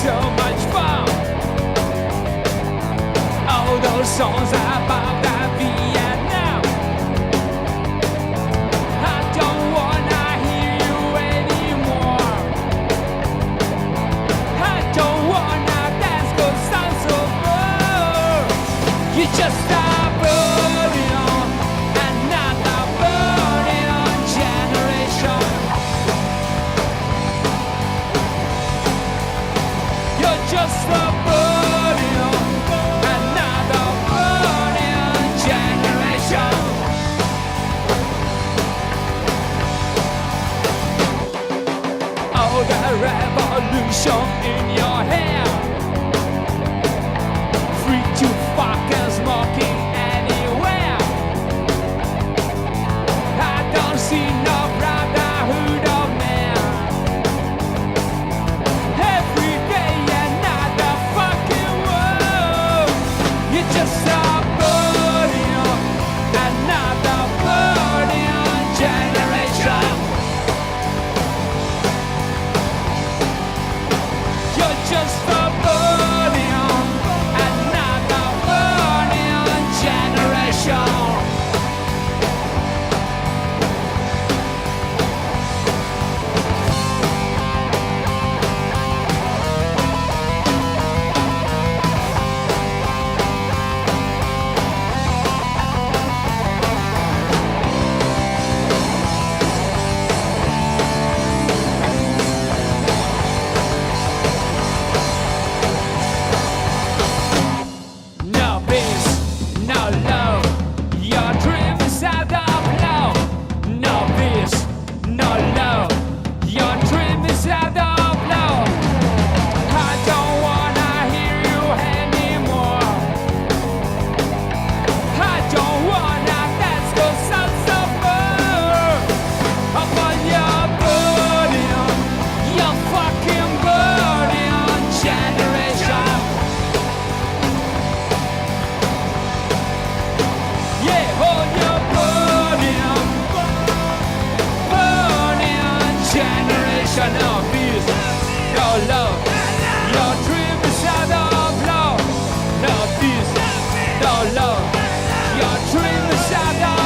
so much fun. All those songs about that Vietnam. I don't wanna hear you anymore. I don't wanna dance 'cause I'm so bored. You just stop burning on another burning on generation. You're just a burning on another burning on generation. Oh, the revolution in your hair. Free to fuck and smoking anywhere. I don't see no brotherhood of man. Every day another fucking world. You just stop burning on another burning on generation. You're just a burning on another burning on generation. No peace, no love. Your dream is out of love. No peace, no love. Your dream is out of love. I don't wanna hear you anymore. I don't wanna dance 'cause I'm so bored. But you're burning on, you're fucking burning on generation. Yeah, oh, you're burning on generation. No peace, no love. Your dream is out of love. No peace, no love. Your dream is out of